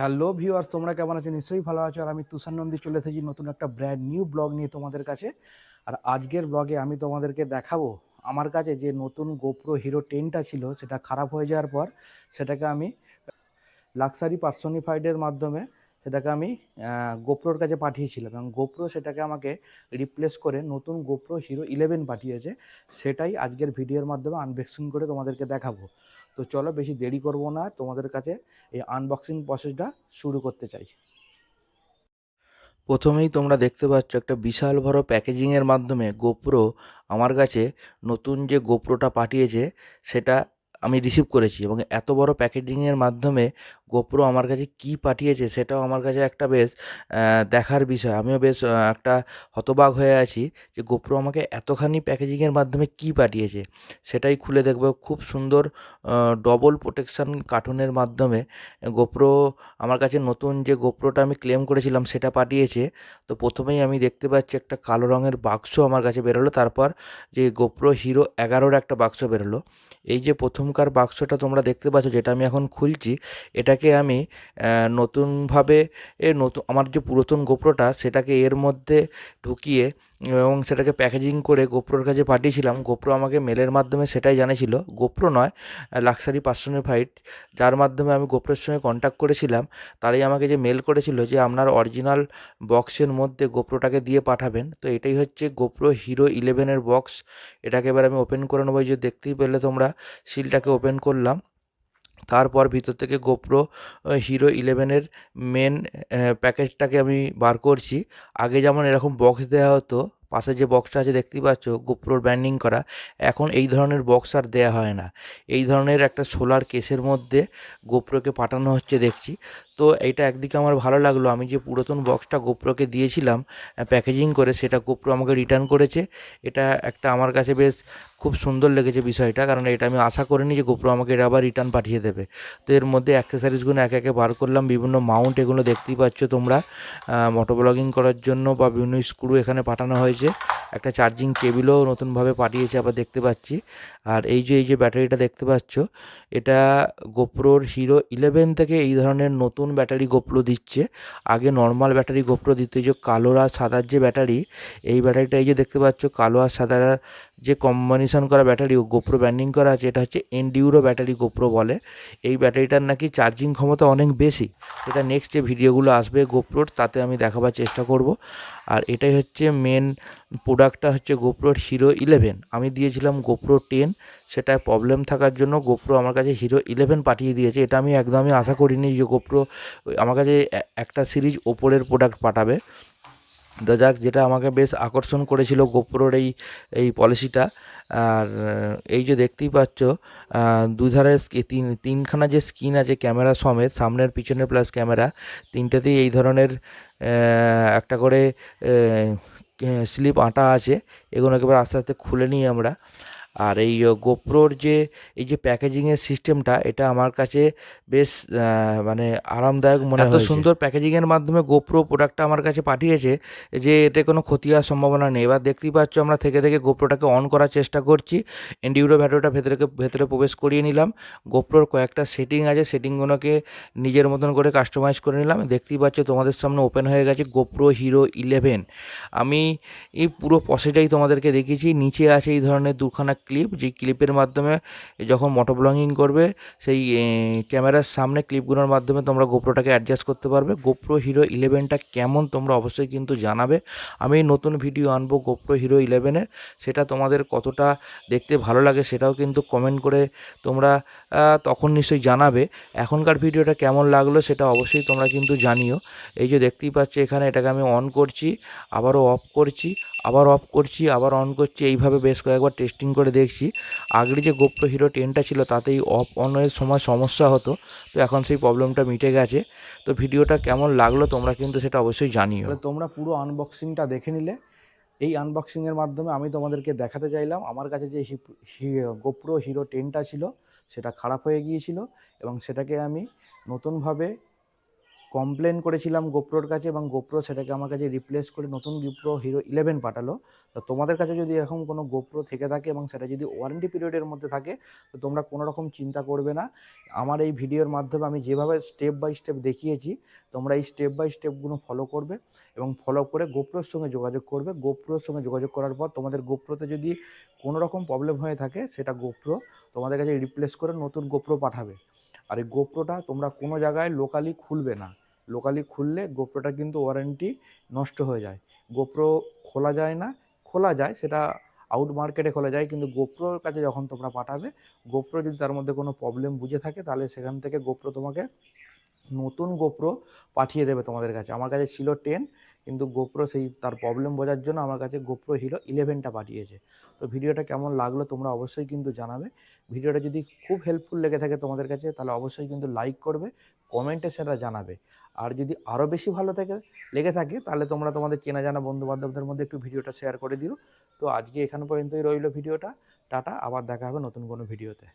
Hello viewers, তোমরা কেমন আছো? নিশ্চয়ই ভালো আছো। আর আমি তুষার নন্দী চলে এসেছি নতুন একটা ব্র্যান্ড নিউ ব্লগ নিয়ে তোমাদের কাছে। আর আজকের ব্লগে আমি তোমাদেরকে দেখাবো আমার কাছে যে নতুন গোপ্রো হিরো 10টা ছিল, সেটা খারাপ হয়ে যাওয়ার পর সেটাকে আমি লাক্সারি পার্সোনিফাইডের মাধ্যমে সেটাকে আমি গোপ্রোর কাছে পাঠিয়েছিলাম, এবং গোপ্রো সেটাকে আমাকে রিপ্লেস করে নতুন গোপ্রো হিরো 11 পাঠিয়েছে। সেটাই আজকের ভিডিওর মাধ্যমে আনবক্সিং করে তোমাদেরকে দেখাবো। তো চলো বেশি দেরি করব না, তোমাদের কাছে এই আনবক্সিং প্রসেসটা শুরু করতে চাই। প্রথমেই তোমরা দেখতে পাচ্ছ একটা বিশাল বড় প্যাকেজিংয়ের মাধ্যমে গোপ্রো আমার কাছে নতুন যে গোপ্রোটা পাঠিয়েছে সেটা আমি রিসিভ করেছি, এবং এত বড় প্যাকেজিংয়ের মাধ্যমে গোপ্রো আমার কাছে কি পাঠিয়েছে সেটাও আমার কাছে একটা বেশ দেখার বিষয়। আমিও বেশ একটা হতবাক হয়ে আছি যে গোপ্রো আমাকে এতখানি প্যাকেজিংয়ের মাধ্যমে কি পাঠিয়েছে, সেটাই খুলে দেখব। খুব সুন্দর ডবল প্রোটেকশন কার্টুনের মাধ্যমে গোপ্রো আমার কাছে নতুন যে গোপ্রোটা আমি ক্লেম করেছিলাম সেটা পাঠিয়েছে। তো প্রথমেই আমি দেখতে পাচ্ছি একটা কালো রঙের বাক্স আমার কাছে বেরোলো, তারপর যে গোপ্রো হিরো 11-এর একটা বাক্স বেরোলো। এই যে প্রথমকার বাক্সটা তোমরা দেখতে পাচ্ছ, যেটা আমি এখন খুলছি, এটাকে আমি নতুনভাবে নতুন আমার যে পুরাতন গোপ্রোটা সেটাকে এর মধ্যে ঢুকিয়ে এবং সেটাকে প্যাকেজিং করে গোপ্রোর কাছে পাঠিয়েছিলাম। গোপ্রো আমাকে মেলের মাধ্যমে সেটাই জানিয়েছিল, গোপ্রো নয়, লাক্সারি পার্সোনিফাইড, যার মাধ্যমে আমি গোপ্রোর সঙ্গে কন্ট্যাক্ট করেছিলাম, তারাই আমাকে যে মেল করেছিল যে আপনার অরিজিনাল বক্সের মধ্যে গোপ্রোটাকে দিয়ে পাঠাবেন। তো এটাই হচ্ছে গোপ্রো হিরো 11-এর বক্স। এটাকে এবার আমি ওপেন করে নেবো। এই যে দেখতেই পেলে তোমরা, সিলটাকে ওপেন করলাম, তারপর ভিতর থেকে গোপ্রো হিরো 11-এর মেন প্যাকেজটাকে আমি বার করছি। আগে যেমন এরকম বক্স দেওয়া হতো, পাশে যে বক্সটা আছে দেখতেই পাচ্ছ গোপ্রোর ব্র্যান্ডিং করা, এখন এই ধরনের বক্স আর দেওয়া হয় না। এই ধরনের একটা সোলার কেসের মধ্যে গোপ্রোকে পাঠানো হচ্ছে দেখছি। তো এইটা একদিকে আমার ভালো লাগলো, আমি যে পুরাতন বক্সটা গোপ্রোকে দিয়েছিলাম প্যাকেজিং করে, সেটা গোপ্রো আমাকে রিটার্ন করেছে। এটা একটা আমার কাছে বেশ খুব সুন্দর লেগেছে বিষয়টা, কারণ এটা আমি আশা করিনি যে গোপ্রো আমাকে এটা আবার রিটার্ন পাঠিয়ে দেবে। তো এর মধ্যে অ্যাক্সেসরিজগুলো একে একে বার করলাম, বিভিন্ন মাউন্ট, এগুলো দেখতেই পাচ্ছ তোমরা, মোটো ব্লগিং করার জন্য বা বিভিন্ন স্ক্রু এখানে পাঠানো হয়েছে। একটা চার্জিং কেবিলও নতুনভাবে পাঠিয়েছে আবার দেখতে পাচ্ছি। আর এই যে ব্যাটারিটা দেখতে পাচ্ছ, এটা গোপ্রোর হিরো 11 থেকে এই ধরনের নতুন ব্যাটারি গোপ্রো দিচ্ছে। আগে নর্মাল ব্যাটারি গোপ্রো দিত, এই যে কালো আর সাদার যে ব্যাটারি, এই ব্যাটারিটা এই যে দেখতে পাচ্ছ কালো আর সাদার যে কম্বিনেশন করা ব্যাটারি গোপ্রো ব্র্যান্ডিং করা আছে, এটা হচ্ছে এন্ডিউরো ব্যাটারি গোপ্রো বলে। এই ব্যাটারিটার নাকি চার্জিং ক্ষমতা অনেক বেশি। এটা নেক্সট যে ভিডিওগুলো আসবে গোপ্রোর, তাতে আমি দেখাবার চেষ্টা করব। আর এটাই হচ্ছে মেন প্রোডাক্টটা হচ্ছে গোপ্রোর হিরো 11। আমি দিয়েছিলাম গোপ্রো 10, সেটায় প্রবলেম থাকার জন্য গোপ্রো আমার কাছে হিরো 11 পাঠিয়ে দিয়েছে। এটা আমি একদমই আশা করিনি যে গোপ্রো আমার কাছে একটা সিরিজ ওপরের প্রোডাক্ট পাঠাবে। তো যাক, যেটা আমাকে বেশ আকর্ষণ করেছিল গোপ্রোর এই এই পলিসিটা। আর এই যে দেখতেই পাচ্ছ, দুধারে তিনখানা যে স্ক্রিন আছে ক্যামেরা সমেত, সামনের পিছনের প্লাস ক্যামেরা, তিনটেতেই এই ধরনের একটা করে স্লিপ আঁটা আছে। এগুলোকে এবার আস্তে আস্তে খুলে নিই আমরা। আর এই গোপ্রোর যে এই যে প্যাকেজিংয়ের সিস্টেমটা, এটা আমার কাছে বেশ মানে আরামদায়ক মনে হয়েছে। এত সুন্দর প্যাকেজিংয়ের মাধ্যমে গোপ্রো প্রোডাক্টটা আমার কাছে পাঠিয়েছে যে এতে কোনো ক্ষতি হওয়ার সম্ভাবনা নেই। এবার দেখতেই পাচ্ছ আমরা থেকে থেকে গোপ্রোটাকে অন করার চেষ্টা করছি। এন্ডিউরো ব্যাটারিটা ভেতরে প্রবেশ করিয়ে নিলাম। গোপ্রোর কয়েকটা সেটিং আছে, সেটিংগুলোকে নিজের মতন করে কাস্টমাইজ করে নিলাম। দেখতেই পাচ্ছ তোমাদের সামনে ওপেন হয়ে গেছে গোপ্রো হিরো 11। আমি এই পুরো প্রসেসটাই তোমাদেরকে দেখিয়েছি। নিচে আছে এই ধরনের দুখানা ক্লিপ, যে ক্লিপের মাধ্যমে যখন মোটো ব্লগিং করবে সেই ক্যামেরার সামনে ক্লিপগুলোর মাধ্যমে তোমরা গোপ্রোটাকে অ্যাডজাস্ট করতে পারবে। গোপ্রো হিরো 11টা কেমন তোমরা অবশ্যই কিন্তু জানাবে। আমি নতুন ভিডিও আনবো গোপ্রো হিরো 11-এর, সেটা তোমাদের কতটা দেখতে ভালো লাগে সেটাও কিন্তু কমেন্ট করে তোমরা তখন নিশ্চয়ই জানাবে। এখনকার ভিডিওটা কেমন লাগলো সেটা অবশ্যই তোমরা কিন্তু জানিও। এই যে দেখতেই পাচ্ছ এখানে, এটাকে আমি অন করছি, আবারও অফ করছি, আবার অফ করছি, আবার অন করছি, এইভাবে বেশ কয়েকবার টেস্টিং করে দেখছি। আগের যে গোপ্রো হিরো 10টা ছিল তাতেই অফ অনের সময় সমস্যা হতো, তো এখন সেই প্রবলেমটা মিটে গেছে। তো ভিডিওটা কেমন লাগলো তোমরা কিন্তু সেটা অবশ্যই জানিও। তাহলে তোমরা পুরো আনবক্সিংটা দেখে নিলে। এই আনবক্সিংয়ের মাধ্যমে আমি তোমাদেরকে দেখাতে চাইলাম আমার কাছে যে গোপ্রো হিরো 10টা ছিল সেটা খারাপ হয়ে গিয়েছিল, এবং সেটাকে আমি নতুনভাবে কমপ্লেন করেছিলাম গোপ্রোর কাছে এবং গোপ্রো সেটাকে আমার কাছে রিপ্লেস করে নতুন গোপ্রো হিরো 11 পাঠালো। তো তোমাদের কাছে যদি এরকম কোনো গোপ্রো থেকে থাকে এবং সেটা যদি ওয়ারেন্টি পিরিয়ডের মধ্যে থাকে, তো তোমরা কোনো রকম চিন্তা করবে না। আমার এই ভিডিওর মাধ্যমে আমি যেভাবে স্টেপ বাই স্টেপ দেখিয়েছি, তোমরা এই স্টেপ বাই স্টেপগুলো ফলো করবে এবং ফলো করে গোপ্রোর সঙ্গে যোগাযোগ করবে। গোপ্রোর সঙ্গে যোগাযোগ করার পর তোমাদের গোপ্রোতে যদি কোনো রকম প্রবলেম হয়ে থাকে, সেটা গোপ্রো তোমাদের কাছে রিপ্লেস করে নতুন গোপ্রো পাঠাবে। আর এই গোপ্রোটা তোমরা কোনো জায়গায় লোকালি খুলবে না। লোকালি খুললে গোপ্রোটা কিন্তু ওয়ারেন্টি নষ্ট হয়ে যায়। গোপ্রো খোলা যায় না, খোলা যায় সেটা আউট মার্কেটে খোলা যায়, কিন্তু গোপ্রোর কাছে যখন তোমরা পাঠাবে, গোপ্রো যদি তার মধ্যে কোনো প্রবলেম বুঝে থাকে, তাহলে সেখান থেকে গোপ্রো তোমাকে নতুন গোপ্রো পাঠিয়ে দেবে তোমাদের কাছে। আমার কাছে ছিল 10, কিন্তু গোপ্রো সেই তার প্রবলেম বোঝার জন্য আমার কাছে গোপ্রো হিরো 11টা পাঠিয়েছে। তো ভিডিওটা কেমন লাগলো তোমরা অবশ্যই কিন্তু জানাবে। ভিডিওটা যদি খুব হেল্পফুল লেগে থাকে তোমাদের কাছে, তাহলে অবশ্যই কিন্তু লাইক করবে, কমেন্টে সেটা জানাবে। আর যদি আরও বেশি ভালো লেগে থাকে, তাহলে তোমরা তোমাদের চেনা জানা বন্ধু বান্ধবদের মধ্যে একটু ভিডিওটা শেয়ার করে দিও। তো আজকে এখান পর্যন্তই রইলো ভিডিওটা। টাটা, আবার দেখা হবে নতুন কোনো ভিডিওতে।